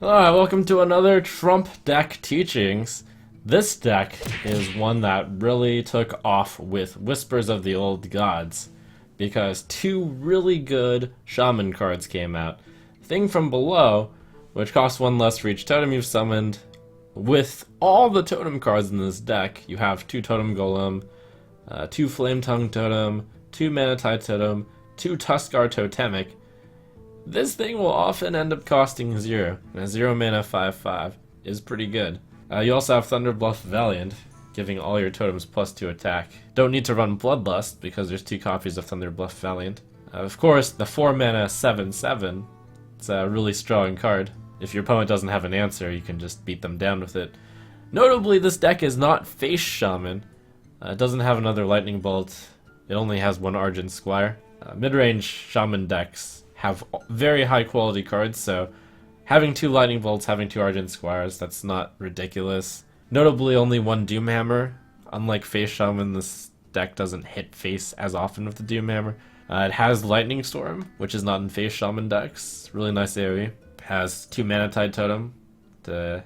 Alright, welcome to another Trump deck teachings. This deck is one that really took off with Whispers of the Old Gods, because two really good Shaman cards came out. Thing from Below, which costs one less for each totem you've summoned. With all the totem cards in this deck, you have two Totem Golem, two Flame Tongue Totem, two Manatite Totem, two Tuskar Totemic. This thing will often end up costing 0, and a 0 mana 5/5 is pretty good. You also have Thunderbluff Valiant, giving all your totems +2 attack. Don't need to run Bloodlust, because there's 2 copies of Thunderbluff Valiant. Of course, the 4 mana 7/7, it's a really strong card. If your opponent doesn't have an answer, you can just beat them down with it. Notably, this deck is not Face Shaman. It doesn't have another Lightning Bolt. It only has one Argent Squire. Mid-range Shaman decks have very high quality cards, so having 2 Lightning Bolts, having 2 Argent Squires, that's not ridiculous. Notably, only one Doomhammer. Unlike Face Shaman, this deck doesn't hit face as often with the Doomhammer. It has Lightning Storm, which is not in Face Shaman decks. Really nice AoE. Has 2 Manatite Totem to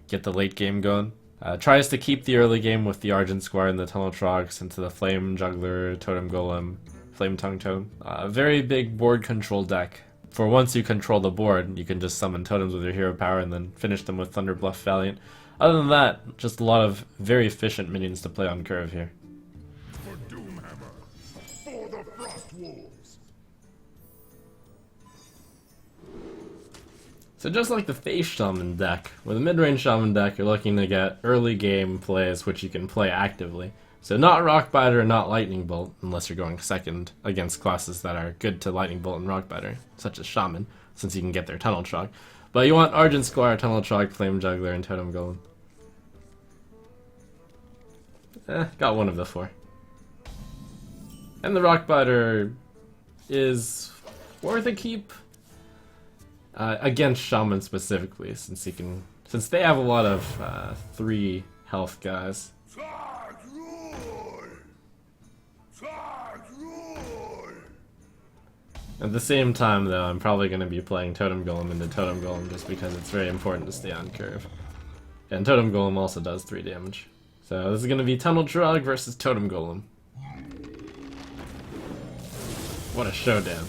get the late game going. Tries to keep the early game with the Argent Squire and the Tunnel Trogs into the Flame Juggler, Totem Golem, Flame Tongue Totem. Very big board control deck. For once you control the board, you can just summon totems with your hero power and then finish them with Thunderbluff Valiant. Other than that, just a lot of very efficient minions to play on curve here. For Doomhammer, for the Frost Wolves. So just like the Face Shaman deck, with a mid-range Shaman deck, you're looking to get early game plays which you can play actively. So not Rockbiter and not Lightning Bolt, unless you're going second against classes that are good to Lightning Bolt and Rockbiter, such as Shaman, since you can get their Tunnel Trog. But you want Argent Squire, Tunnel Trog, Flame Juggler, and Totem Golem. Got one of the 4. And the Rockbiter is worth a keep against Shaman specifically, since they have a lot of 3 health guys. At the same time, though, I'm probably going to be playing Totem Golem into Totem Golem just because it's very important to stay on curve. And Totem Golem also does 3 damage. So this is going to be Tunnel Trog versus Totem Golem. What a showdown.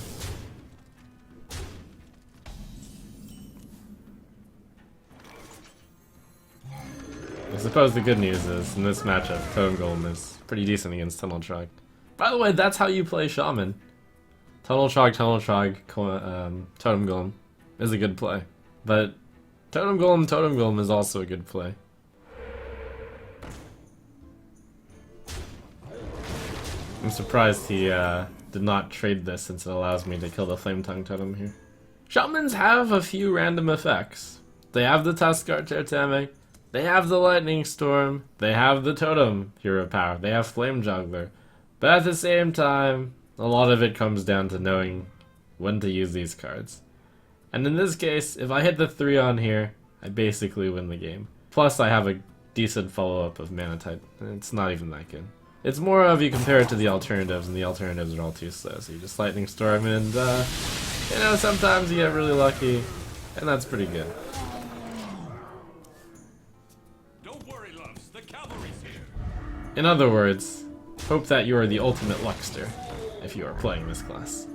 I suppose the good news is, in this matchup, Totem Golem is pretty decent against Tunnel Trog. By the way, that's how you play Shaman. Tunnel Trog, Totem Golem is a good play. But Totem Golem is also a good play. I'm surprised he did not trade this, since it allows me to kill the Flame Tongue Totem here. Shamans have a few random effects. They have the Tuskar Totemic, they have the Lightning Storm, they have the Totem hero power, they have Flame Juggler. But at the same time, a lot of it comes down to knowing when to use these cards. And in this case, if I hit the 3 on here, I basically win the game. Plus I have a decent follow-up of Manatite. It's not even that good. It's more of you compare it to the alternatives, and the alternatives are all too slow. So you just Lightning Storm and, you know, sometimes you get really lucky, and that's pretty good. Don't worry, loves, the cavalry's here. In other words, hope that you are the ultimate Luckster if you are playing this class.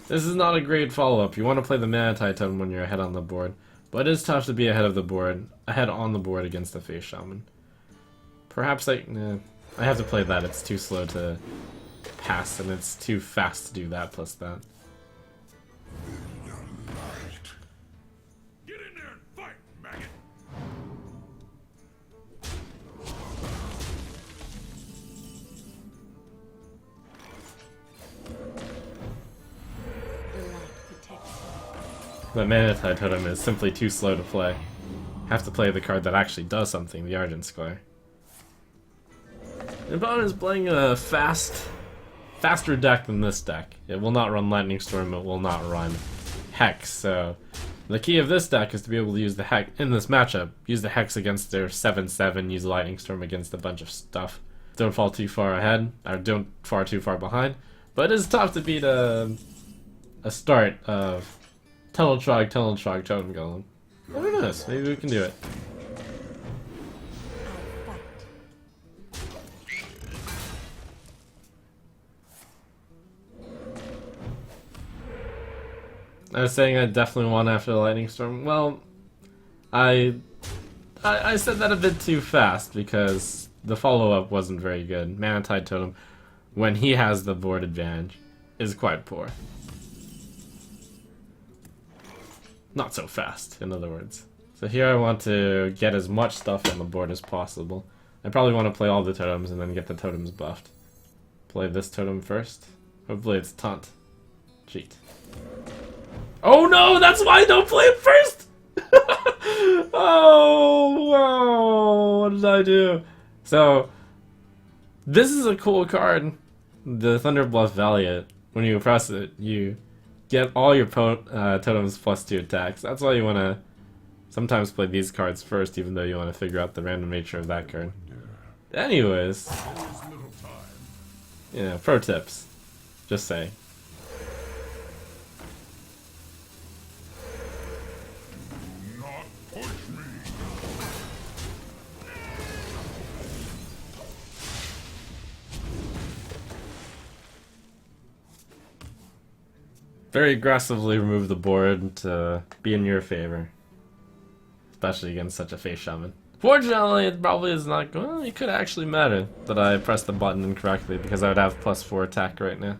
This is not a great follow-up. You want to play the Manatite Totem when you're ahead on the board, but it is tough to be ahead on the board against the Face Shaman. Perhaps I have to play that. It's too slow to pass, and it's too fast to do that plus that. Get in there and fight, maggot. The Manatite Totem is simply too slow to play. Have to play the card that actually does something, the Argent Squire. The opponent is playing a faster deck than this deck. It will not run Lightning Storm, it will not run Hex, so the key of this deck is to be able to use the Hex, in this matchup, use the Hex against their 7/7, use Lightning Storm against a bunch of stuff. Don't fall too far ahead, or don't fall too far behind, but it is tough to beat a start of Tunnel Trog, Totem Golem. Very nice. Maybe we can do it. I was saying I definitely won after the Lightning Storm. Well, I said that a bit too fast because the follow-up wasn't very good. Manatide Totem, when he has the board advantage, is quite poor. Not so fast, in other words. So here I want to get as much stuff on the board as possible. I probably want to play all the totems and then get the totems buffed. Play this totem first. Hopefully it's Taunt. Cheat. Oh no, that's why I don't play it first! Oh, what did I do? So, this is a cool card. The Thunderbluff Valiant. When you press it, you get all your totems +2 attacks. That's why you want to sometimes play these cards first, even though you want to figure out the random nature of that card. Anyways, yeah, pro tips. Just saying. Very aggressively remove the board to be in your favor. Especially against such a face shaman. Fortunately, it probably is not going. Well, it could actually matter that I pressed the button incorrectly because I would have +4 attack right now.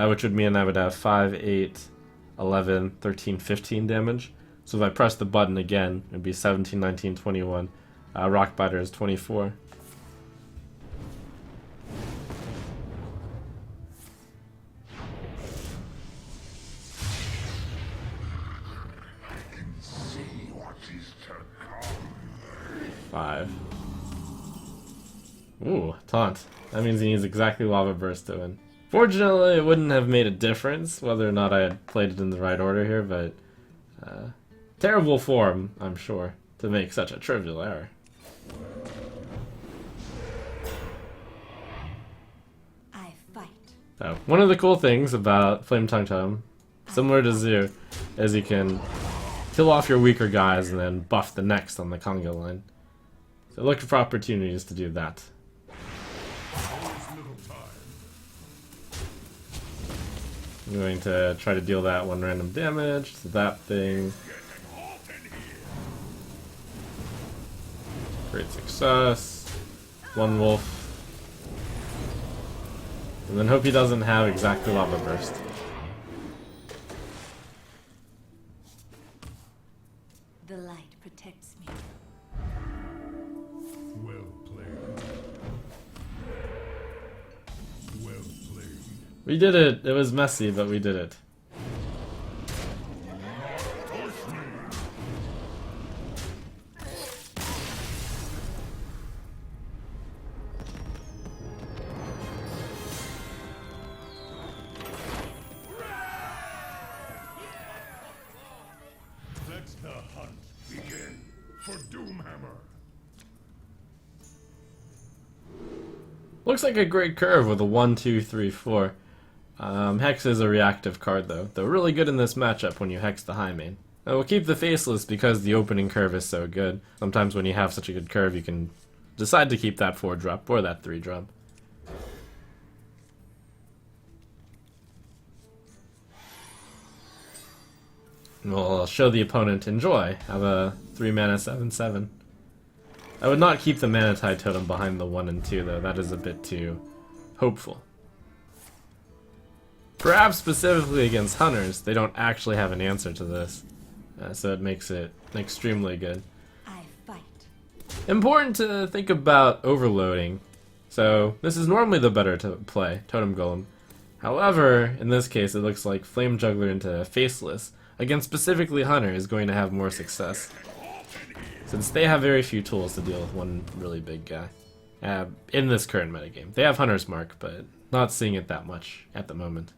Which would mean I would have 5, 8, 11, 13, 15 damage. So if I press the button again, it would be 17, 19, 21. Rockbiter is 24. Ooh, Taunt. That means he needs exactly Lava Burst to win. Fortunately, it wouldn't have made a difference whether or not I had played it in the right order here, but terrible form, I'm sure, to make such a trivial error. I fight. So, one of the cool things about Flame Tongue Totem, similar to Zoo, is you can kill off your weaker guys and then buff the next on the Congo line. So look for opportunities to do that. I'm going to try to deal that one random damage to that thing. Great success. One wolf. And then hope he doesn't have exactly Lava Burst. The light protects me. Well played. Well played. We did it. It was messy, but we did it. Let the hunt begin for Doomhammer. Looks like a great curve with a 1, 2, 3, 4. Hex is a reactive card though. They're really good in this matchup when you hex the high main. And we'll keep the Faceless because the opening curve is so good. Sometimes when you have such a good curve you can decide to keep that 4-drop or that 3-drop. We'll show the opponent, enjoy, have a 3-mana 7/7. I would not keep the Manatide Totem behind the 1 and 2 though, that is a bit too hopeful. Perhaps specifically against hunters, they don't actually have an answer to this, so it makes it extremely good. I fight. Important to think about overloading. So this is normally the better to play, Totem Golem. However, in this case it looks like Flame Juggler into Faceless against specifically Hunter is going to have more success, since they have very few tools to deal with one really big guy. In this current metagame. They have Hunter's Mark, but not seeing it that much at the moment.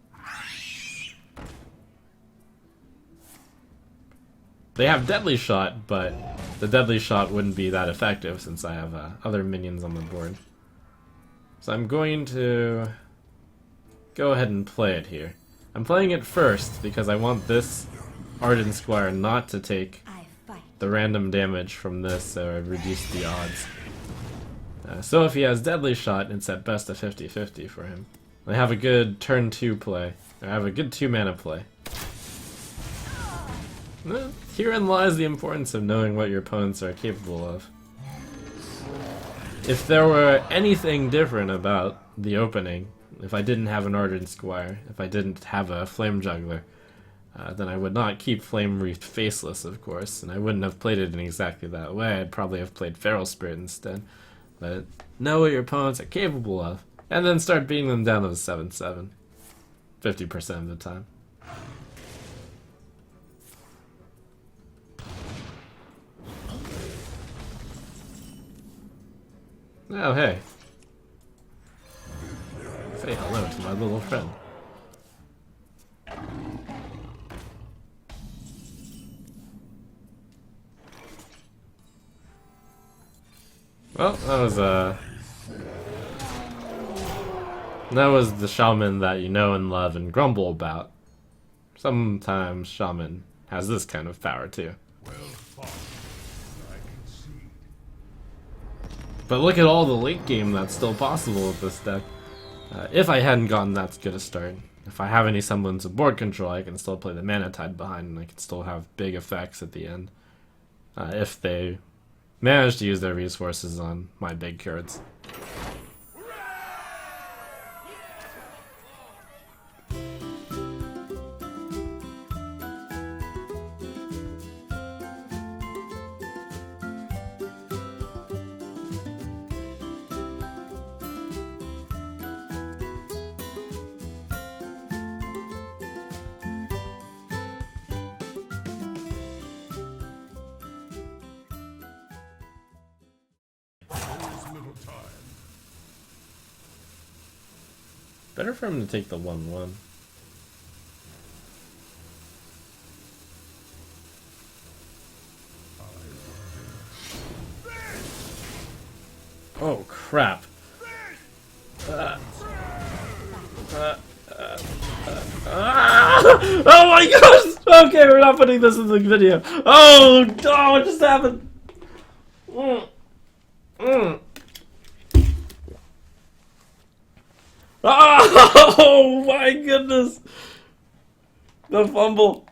They have Deadly Shot, but the Deadly Shot wouldn't be that effective since I have other minions on the board. So I'm going to go ahead and play it here. I'm playing it first because I want this Ardent Squire not to take I fight. the random damage from this, so I've reduced the odds. So if he has Deadly Shot, it's at best a 50-50 for him. I have a good turn 2 play. I have a good 2 mana play. Herein lies the importance of knowing what your opponents are capable of. If there were anything different about the opening, if I didn't have an Ardent Squire, if I didn't have a Flame Juggler, then I would not keep Flame Reefed Faceless, of course, and I wouldn't have played it in exactly that way. I'd probably have played Feral Spirit instead. But know what your opponents are capable of, and then start beating them down to the 7-7. 50% of the time. Oh, hey. Say hello to my little friend. Well, that was the Shaman that you know and love and grumble about. Sometimes Shaman has this kind of power too. Well fought, I concede. But look at all the late game that's still possible with this deck. If I hadn't gotten that good a start, if I have any semblance of board control, I can still play the Mana Tide behind, and I can still have big effects at the end. If they manage to use their resources on my big cards. Little time. Better for him to take the 1-1. Oh crap. Oh my gosh! Okay, we're not putting this in the video. Oh, what just happened? Oh my goodness! The fumble.